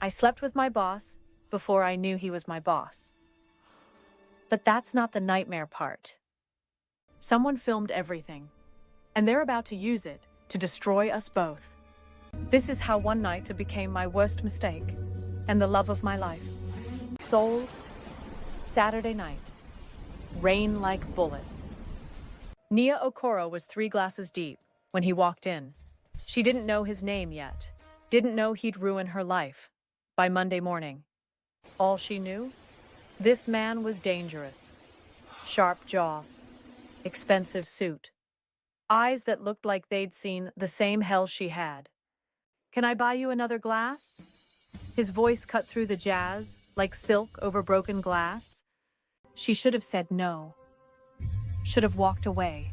I slept with my boss before I knew he was my boss. But that's not the nightmare part. Someone filmed everything, and they're about to use it to destroy us both. This is how one night became my worst mistake and the love of my life. Seoul, Saturday night. Rain like bullets. Nia Okoro was 3 glasses deep when he walked in. She didn't know his name yet, didn't know he'd ruin her life by Monday morning. All she knew? This man was dangerous. Sharp jaw, expensive suit, eyes that looked like they'd seen the same hell she had. "Can I buy you another glass?" His voice cut through the jazz like silk over broken glass. She should have said no, should have walked away.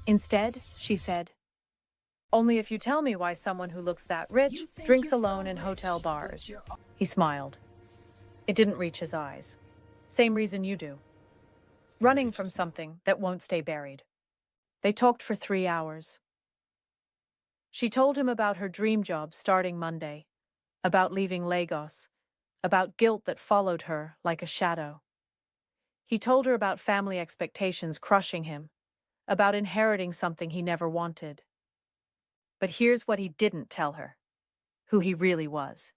Instead, she said, "Only if you tell me why someone who looks that rich drinks alone in hotel bars." He smiled. It didn't reach his eyes. Same reason you do. Running from something that won't stay buried. They talked for 3 hours. She told him about her dream job starting Monday, about leaving Lagos, about guilt that followed her like a shadow. He told her about family expectations crushing him, about inheriting something he never wanted. But here's what he didn't tell her, who he really was.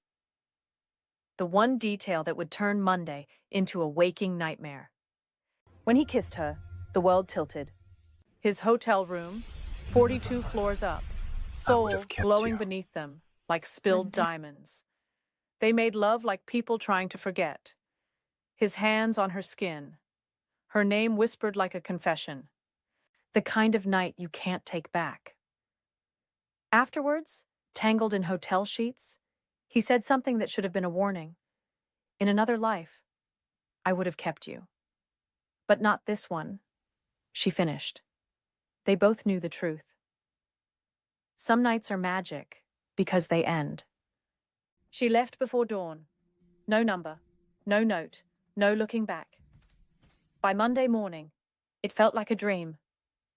The one detail that would turn Monday into a waking nightmare. When he kissed her, the world tilted. His hotel room, 42 floors up, Seoul glowing beneath them like spilled diamonds. They made love like people trying to forget. His hands on her skin, her name whispered like a confession. The kind of night you can't take back. Afterwards, tangled in hotel sheets, he said something that should have been a warning. "In another life, I would have kept you. But not this one," she finished. They both knew the truth. Some nights are magic because they end. She left before dawn. No number, no note, no looking back. By Monday morning, it felt like a dream.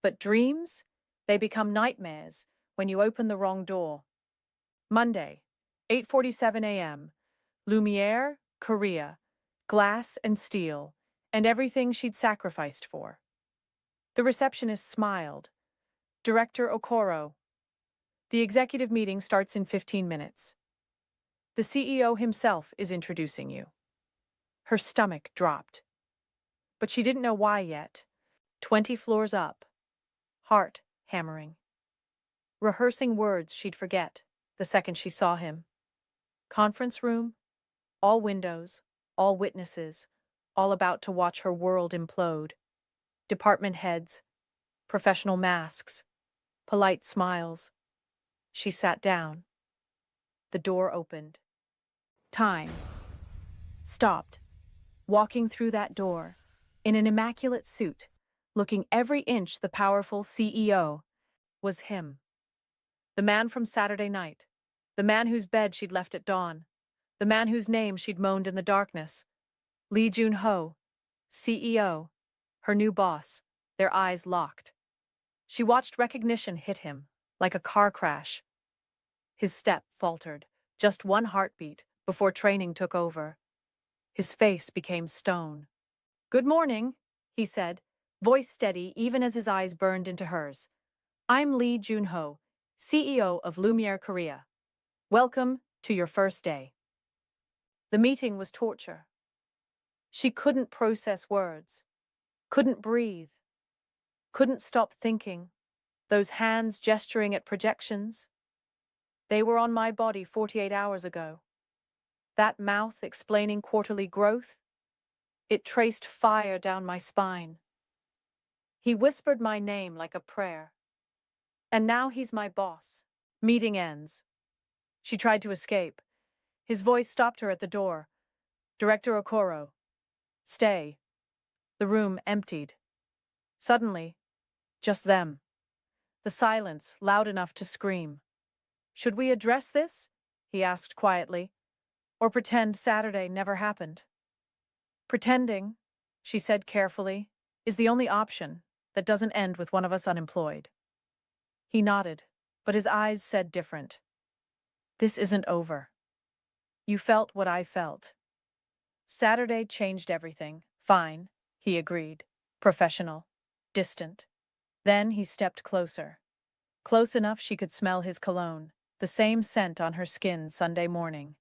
But dreams, they become nightmares when you open the wrong door. Monday, 8:47 a.m., Lumiere, Korea, glass and steel, and everything she'd sacrificed for. The receptionist smiled. "Director Okoro. The executive meeting starts in 15 minutes. The CEO himself is introducing you." Her stomach dropped. But she didn't know why yet. 20 floors up. Heart hammering. Rehearsing words she'd forget the second she saw him. Conference room, all windows, all witnesses, all about to watch her world implode. Department heads, professional masks, polite smiles. She sat down. The door opened. Time. Stopped. Walking through that door, in an immaculate suit, looking every inch the powerful CEO, was him. The man from Saturday night. The man whose bed she'd left at dawn. The man whose name she'd moaned in the darkness. Lee Jun-ho, CEO, her new boss, their eyes locked. She watched recognition hit him, like a car crash. His step faltered, just one heartbeat, before training took over. His face became stone. "Good morning," he said, voice steady even as his eyes burned into hers. "I'm Lee Jun-ho, CEO of Lumiere Korea. Welcome to your first day." The meeting was torture. She couldn't process words, couldn't breathe, couldn't stop thinking. Those hands gesturing at projections. They were on my body 48 hours ago. That mouth explaining quarterly growth. It traced fire down my spine. He whispered my name like a prayer. And now he's my boss. Meeting ends. She tried to escape. His voice stopped her at the door. "Director Okoro. Stay." The room emptied. Suddenly, just them. The silence loud enough to scream. "Should we address this?" he asked quietly. "Or pretend Saturday never happened?" "Pretending," she said carefully, "is the only option that doesn't end with one of us unemployed." He nodded, but his eyes said different. "This isn't over." You felt what I felt. Saturday changed everything. Fine, he agreed. Professional. Distant. Then he stepped closer. Close enough she could smell his cologne, the same scent on her skin Sunday morning.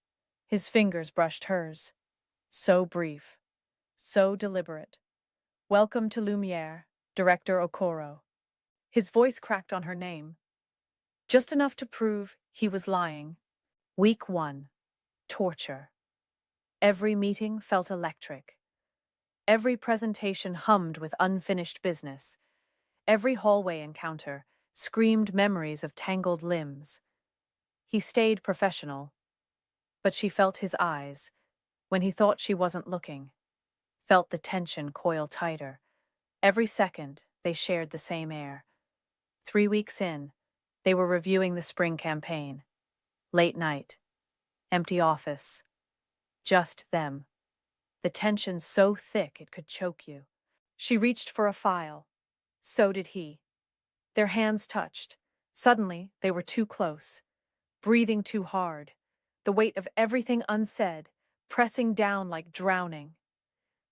His fingers brushed hers. So brief. So deliberate. Welcome to Lumiere, Director Okoro. His voice cracked on her name. Just enough to prove he was lying. Week 1. Torture. Every meeting felt electric. Every presentation hummed with unfinished business. Every hallway encounter screamed memories of tangled limbs. He stayed professional, but she felt his eyes, when he thought she wasn't looking, felt the tension coil tighter. Every second, they shared the same air. 3 weeks in, they were reviewing the spring campaign. Late night. Empty office. Just them. The tension so thick it could choke you. She reached for a file. So did he. Their hands touched. Suddenly, they were too close. Breathing too hard. The weight of everything unsaid, pressing down like drowning.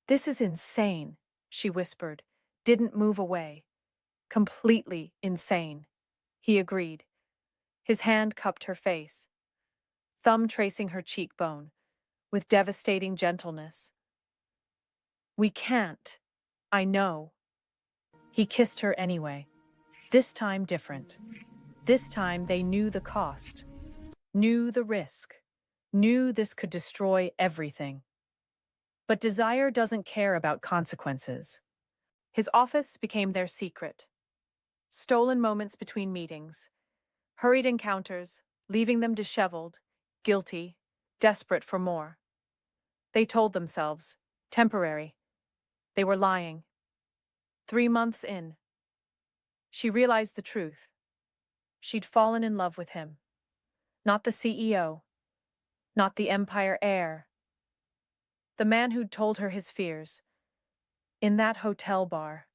This is insane, she whispered. Didn't move away. Completely insane. He agreed. His hand cupped her face, thumb tracing her cheekbone, with devastating gentleness. We can't. I know. He kissed her anyway. This time different. This time they knew the cost, knew the risk, knew this could destroy everything. But desire doesn't care about consequences. His office became their secret. Stolen moments between meetings, hurried encounters, leaving them disheveled, guilty, desperate for more. They told themselves, temporary. They were lying. 3 months in, she realized the truth. She'd fallen in love with him. Not the CEO. Not the empire heir. The man who'd told her his fears. In that hotel bar.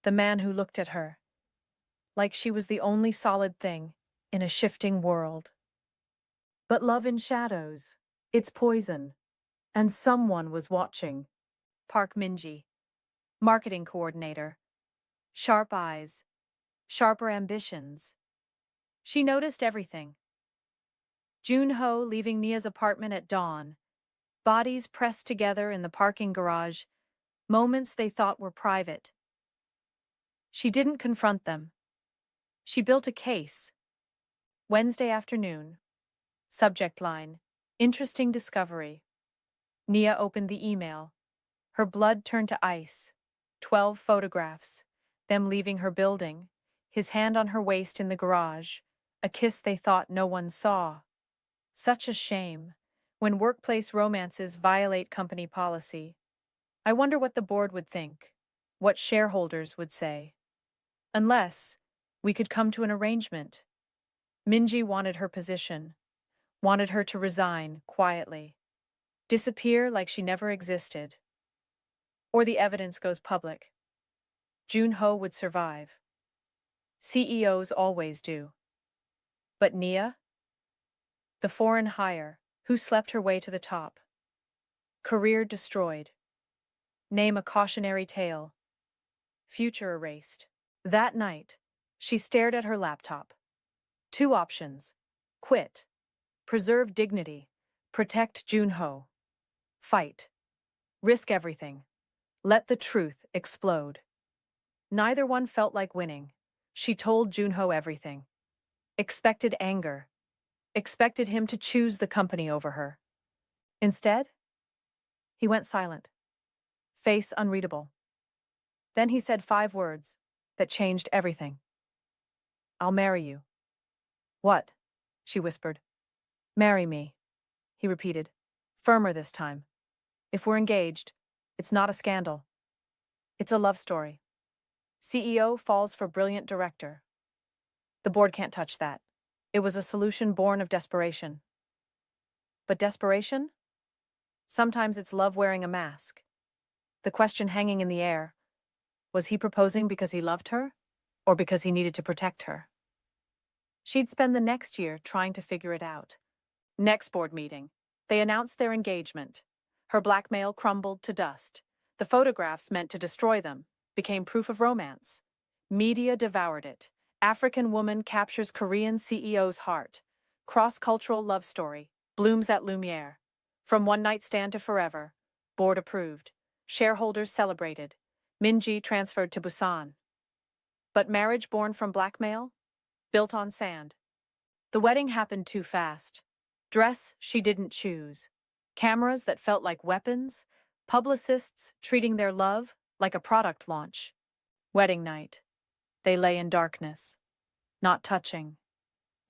The man who looked at her like she was the only solid thing in a shifting world. But love in shadows. It's poison. And someone was watching. Park Minji, marketing coordinator. Sharp eyes. Sharper ambitions. She noticed everything. Junho leaving Nia's apartment at dawn. Bodies pressed together in the parking garage. Moments they thought were private. She didn't confront them. She built a case. Wednesday afternoon. Subject line. Interesting discovery. Nia opened the email. Her blood turned to ice. 12 photographs. Them leaving her building. His hand on her waist in the garage. A kiss they thought no one saw. Such a shame. When workplace romances violate company policy. I wonder what the board would think. What shareholders would say. Unless we could come to an arrangement. Minji wanted her position. Wanted her to resign quietly. Disappear like she never existed. Or the evidence goes public. Junho would survive. CEOs always do. But Nia? The foreign hire, who slept her way to the top. Career destroyed. Name a cautionary tale. Future erased. That night, she stared at her laptop. 2 options. Quit. Preserve dignity. Protect Junho. Fight. Risk everything. Let the truth explode. Neither one felt like winning. She told Junho everything. Expected anger. Expected him to choose the company over her. Instead, he went silent. Face unreadable. Then he said 5 words that changed everything. I'll marry you. What? She whispered. Marry me, he repeated, firmer this time. If we're engaged, it's not a scandal. It's a love story. CEO falls for brilliant director. The board can't touch that. It was a solution born of desperation. But desperation? Sometimes it's love wearing a mask. The question hanging in the air, was he proposing because he loved her, or because he needed to protect her? She'd spend the next year trying to figure it out. Next board meeting. They announced their engagement. Her blackmail crumbled to dust. The photographs meant to destroy them became proof of romance. Media devoured it. African woman captures Korean CEO's heart. Cross-cultural love story blooms at Lumiere. From one night stand to forever. Board approved. Shareholders celebrated. Minji transferred to Busan. But marriage born from blackmail? Built on sand. The wedding happened too fast. Dress she didn't choose. Cameras that felt like weapons. Publicists treating their love like a product launch. Wedding night. They lay in darkness. Not touching.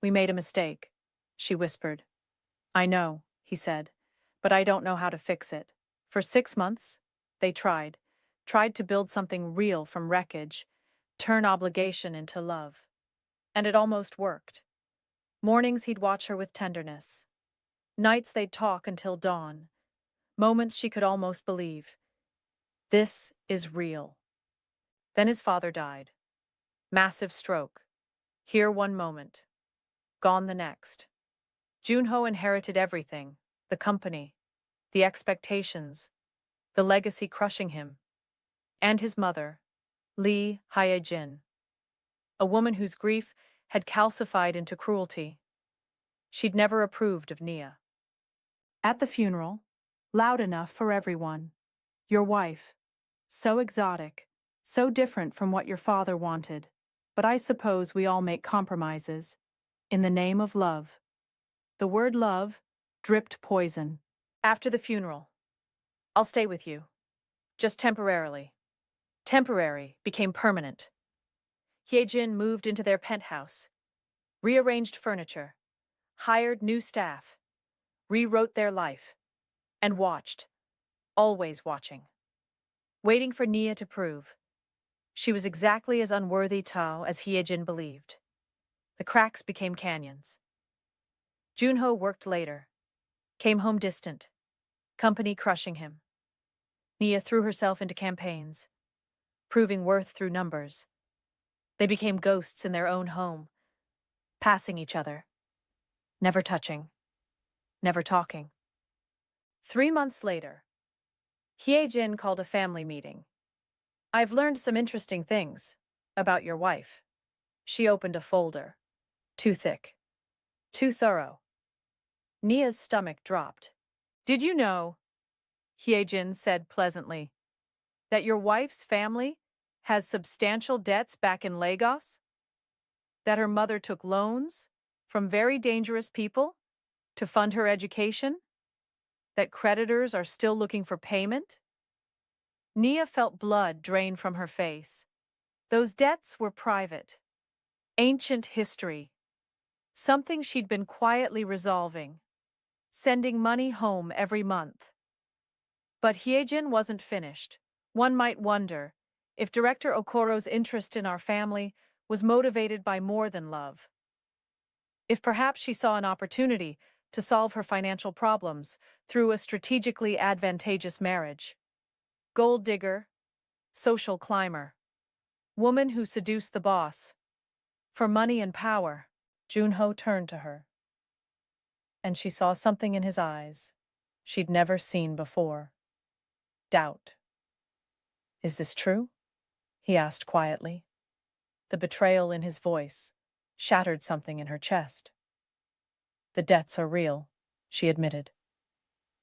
"We made a mistake," she whispered. "I know," he said, "but I don't know how to fix it." For 6 months, they tried to build something real from wreckage, turn obligation into love. And it almost worked. Mornings he'd watch her with tenderness. Nights they'd talk until dawn. Moments she could almost believe. This is real. Then his father died. Massive stroke. Here one moment. Gone the next. Junho inherited everything. The company. The expectations. The legacy crushing him. And his mother, Lee Hye-jin. A woman whose grief had calcified into cruelty. She'd never approved of Nia. At the funeral, loud enough for everyone. Your wife. So exotic. So different from what your father wanted. But I suppose we all make compromises. In the name of love. The word love dripped poison. After the funeral, "I'll stay with you. Just temporarily." Temporary became permanent. Hye-jin moved into their penthouse, rearranged furniture, hired new staff, rewrote their life, and watched, always watching, waiting for Nia to prove. She was exactly as unworthy Tao as Hye-jin believed. The cracks became canyons. Junho worked later, came home distant, company crushing him. Nia threw herself into campaigns, proving worth through numbers. They became ghosts in their own home, passing each other, never touching, never talking. 3 months later, Hye-jin called a family meeting. "I've learned some interesting things about your wife." She opened a folder. Too thick. Too thorough. Nia's stomach dropped. "Did you know," Hye-jin said pleasantly, "that your wife's family has substantial debts back in Lagos? That her mother took loans from very dangerous people to fund her education? That creditors are still looking for payment?" Nia felt blood drain from her face. Those debts were private. Ancient history. Something she'd been quietly resolving. Sending money home every month. But Hye-jin wasn't finished. One might wonder if Director Okoro's interest in our family was motivated by more than love. If perhaps she saw an opportunity to solve her financial problems through a strategically advantageous marriage. Gold digger, social climber, woman who seduced the boss. For money and power, Junho turned to her. And she saw something in his eyes she'd never seen before. Doubt. "Is this true?" he asked quietly. The betrayal in his voice shattered something in her chest. "The debts are real," she admitted.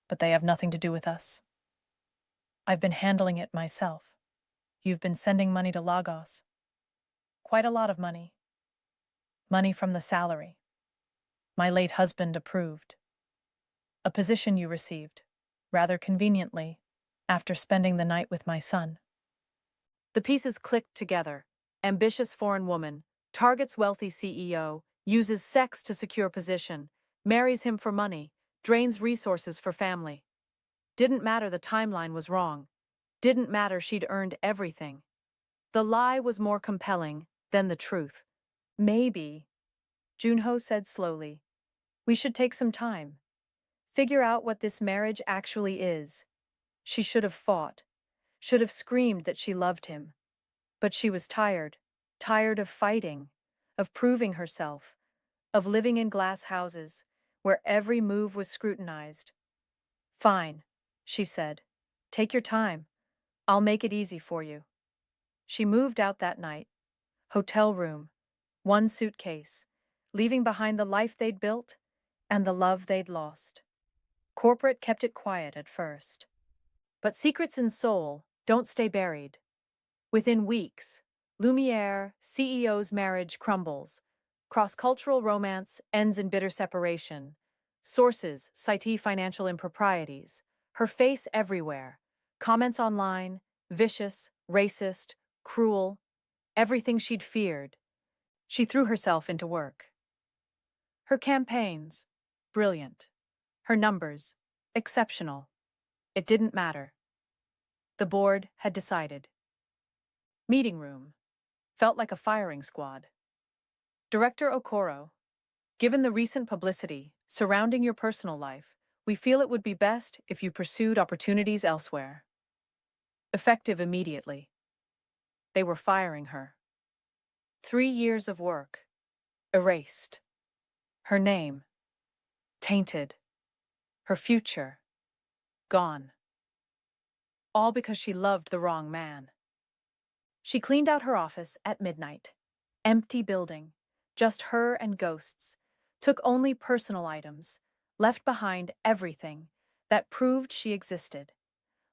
"But they have nothing to do with us. I've been handling it myself. You've been sending money to Lagos. Quite a lot of money. Money from the salary. My late husband approved. A position you received, rather conveniently, after spending the night with my son." The pieces clicked together. Ambitious foreign woman, targets wealthy CEO, uses sex to secure position, marries him for money, drains resources for family. Didn't matter the timeline was wrong. Didn't matter she'd earned everything. The lie was more compelling than the truth. "Maybe," Junho said slowly, "we should take some time. Figure out what this marriage actually is." She should have fought, should have screamed that she loved him. But she was tired of fighting, of proving herself, of living in glass houses where every move was scrutinized. Fine, she said. Take your time. I'll make it easy for you. She moved out that night. Hotel room, one suitcase, leaving behind the life they'd built and the love they'd lost. Corporate kept it quiet at first. But secrets in Seoul don't stay buried. Within weeks, Lumiere, CEO's marriage crumbles. Cross-cultural romance ends in bitter separation. Sources cite financial improprieties. Her face everywhere. Comments online, vicious, racist, cruel, everything she'd feared. She threw herself into work. Her campaigns, brilliant. Her numbers, exceptional. It didn't matter. The board had decided. Meeting room. Felt like a firing squad. Director Okoro, given the recent publicity surrounding your personal life, we feel it would be best if you pursued opportunities elsewhere. Effective immediately. They were firing her. 3 years of work. Erased. Her name. Tainted. Her future. Gone. All because she loved the wrong man. She cleaned out her office at midnight. Empty building. Just her and ghosts. Took only personal items. Left behind everything that proved she existed.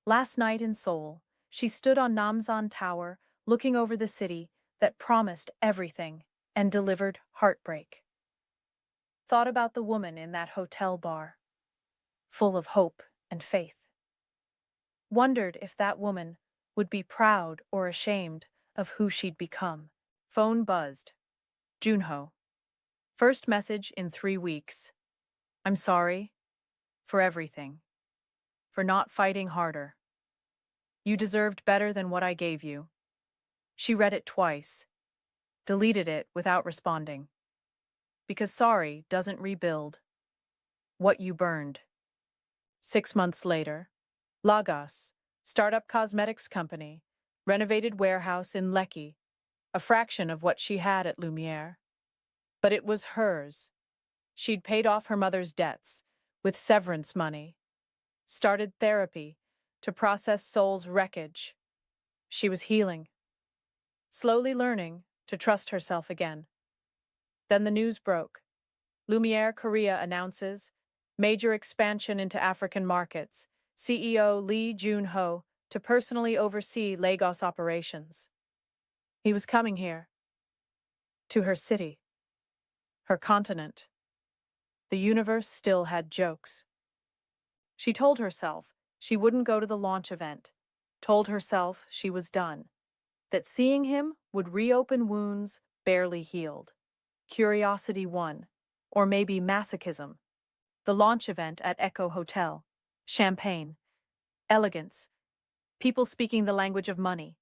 Last night in Seoul, she stood on Namsan Tower, looking over the city that promised everything and delivered heartbreak. Thought about the woman in that hotel bar, full of hope and faith. Wondered if that woman would be proud or ashamed of who she'd become. Phone buzzed. Junho. First message in 3 weeks. I'm sorry for everything. For not fighting harder. You deserved better than what I gave you. She read it twice. Deleted it without responding. Because sorry doesn't rebuild what you burned. 6 months later, Lagos, startup cosmetics company, renovated warehouse in Lekki, a fraction of what she had at Lumiere. But it was hers. She'd paid off her mother's debts with severance money, started therapy to process Seoul's wreckage. She was healing, slowly learning to trust herself again. Then the news broke. Lumiere Korea announces major expansion into African markets, CEO Lee Jun-ho to personally oversee Lagos operations. He was coming here, to her city, her continent. The universe still had jokes. She told herself she wouldn't go to the launch event, told herself she was done, that seeing him would reopen wounds barely healed. Curiosity won, or maybe masochism. The launch event at Echo Hotel, champagne, elegance, people speaking the language of money.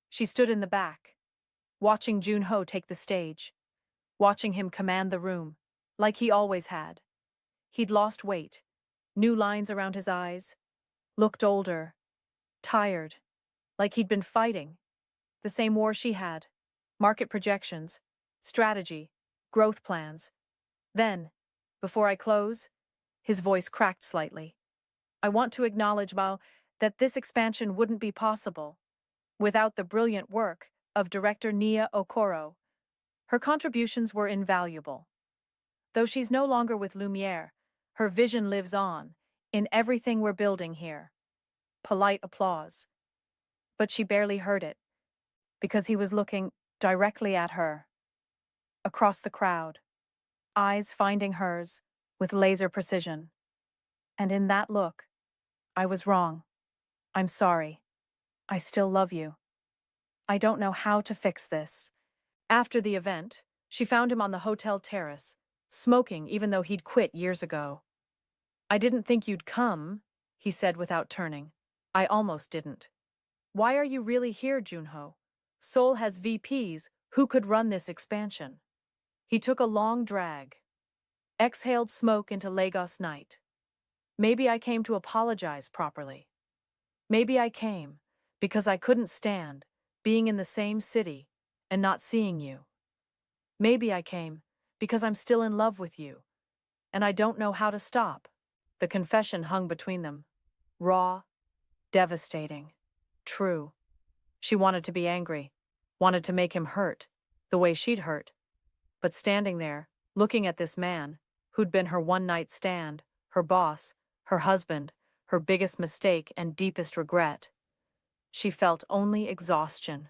She stood in the back, watching Jun-ho take the stage, watching him command the room, like he always had. He'd lost weight, new lines around his eyes, looked older, tired, like he'd been fighting. The same war she had, market projections, strategy, growth plans. Then, before I close, his voice cracked slightly. I want to acknowledge, Mao, that this expansion wouldn't be possible without the brilliant work of director Nia Okoro. Her contributions were invaluable. Though she's no longer with Lumiere, her vision lives on in everything we're building here. Polite applause. But she barely heard it, because he was looking directly at her. Across the crowd, eyes finding hers with laser precision. And in that look, I was wrong. I'm sorry. I still love you. I don't know how to fix this. After the event, she found him on the hotel terrace, smoking even though he'd quit years ago. I didn't think you'd come, he said without turning. I almost didn't. Why are you really here, Junho? Seoul has VPs who could run this expansion. He took a long drag, exhaled smoke into Lagos night. Maybe I came to apologize properly. Maybe I came because I couldn't stand being in the same city and not seeing you. Maybe I came because I'm still in love with you, and I don't know how to stop. The confession hung between them. Raw, devastating, true. She wanted to be angry, wanted to make him hurt, the way she'd hurt. But standing there, looking at this man, who'd been her one-night stand, her boss, her husband, her biggest mistake and deepest regret, she felt only exhaustion.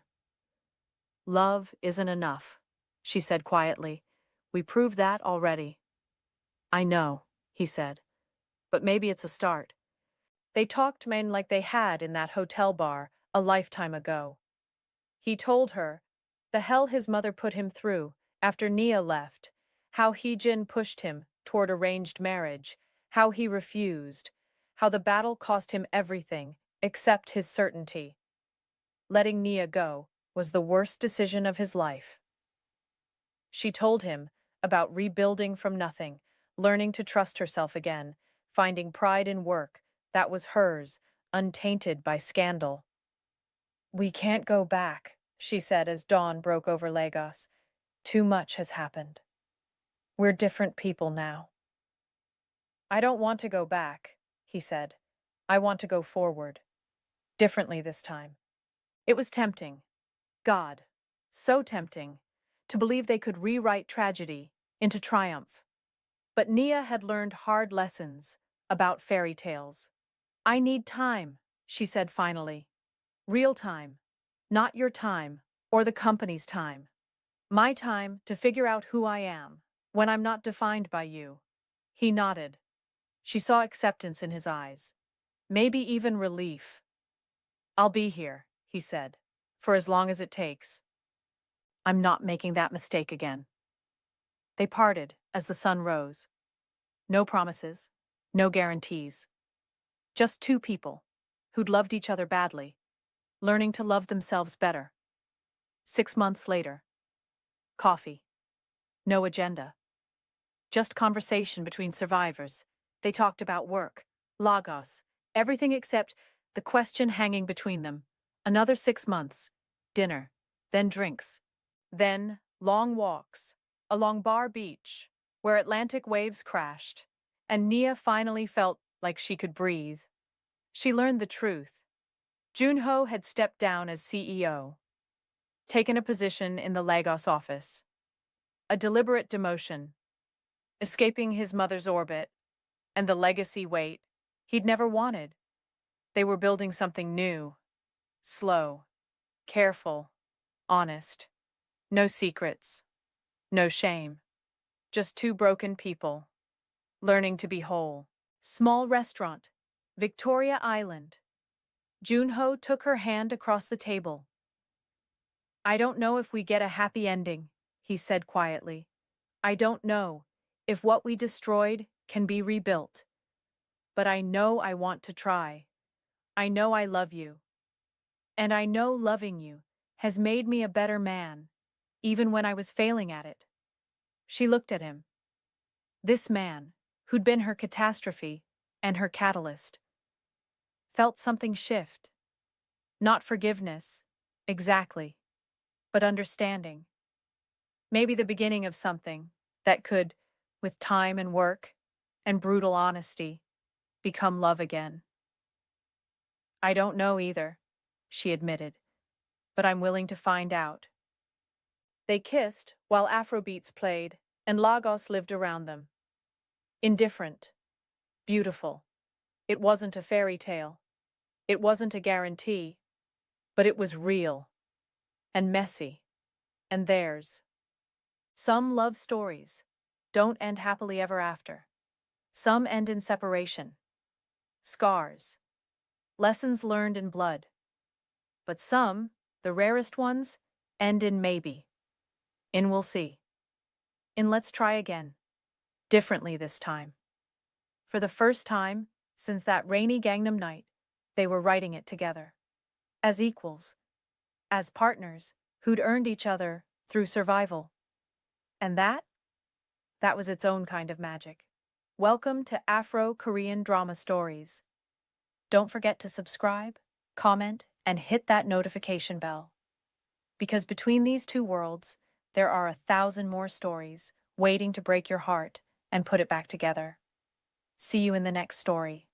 "Love isn't enough," she said quietly. "We proved that already." "I know," he said, "but maybe it's a start." They talked men like they had in that hotel bar a lifetime ago. He told her the hell his mother put him through after Nia left, how Hee-jin pushed him toward arranged marriage, how he refused, how the battle cost him everything except his certainty. Letting Nia go was the worst decision of his life. She told him about rebuilding from nothing, learning to trust herself again, finding pride in work that was hers, untainted by scandal. "We can't go back," she said as dawn broke over Lagos. "Too much has happened. We're different people now." "I don't want to go back," he said. "I want to go forward. Differently this time." It was tempting. God, so tempting, to believe they could rewrite tragedy into triumph. But Nia had learned hard lessons about fairy tales. "I need time," she said finally. "Real time. Not your time or the company's time. My time to figure out who I am when I'm not defined by you." He nodded. She saw acceptance in his eyes. Maybe even relief. "I'll be here," he said, "for as long as it takes. I'm not making that mistake again." They parted as the sun rose. No promises, no guarantees. Just two people who'd loved each other badly, learning to love themselves better. 6 months later. Coffee. No agenda. Just conversation between survivors. They talked about work, Lagos, everything except the question hanging between them. Another 6 months. Dinner. Then drinks. Then long walks along Bar Beach, where Atlantic waves crashed, and Nia finally felt like she could breathe. She learned the truth. Junho had stepped down as CEO, taken a position in the Lagos office. A deliberate demotion, escaping his mother's orbit and the legacy weight he'd never wanted. They were building something new, slow, careful, honest. No secrets, no shame. Just two broken people, learning to be whole. Small restaurant, Victoria Island. Junho took her hand across the table. "I don't know if we get a happy ending," he said quietly. "I don't know if what we destroyed can be rebuilt. But I know I want to try. I know I love you. And I know loving you has made me a better man, even when I was failing at it." She looked at him. This man, who'd been her catastrophe and her catalyst, felt something shift. Not forgiveness, exactly, but understanding. Maybe the beginning of something that could, with time and work and brutal honesty, become love again. "I don't know either," she admitted, "but I'm willing to find out." They kissed while Afro beats played and Lagos lived around them. Indifferent, beautiful. It wasn't a fairy tale. It wasn't a guarantee, but it was real and messy, and theirs. Some love stories don't end happily ever after. Some end in separation, scars, lessons learned in blood. But some, the rarest ones, end in maybe, in we'll see, in let's try again, differently this time. For the first time since that rainy Gangnam night, they were writing it together. As equals, as partners who'd earned each other through survival. And that was its own kind of magic. Welcome to Afro-Korean Drama Stories. Don't forget to subscribe, comment, and hit that notification bell. Because between these two worlds, there are 1,000 more stories waiting to break your heart and put it back together. See you in the next story.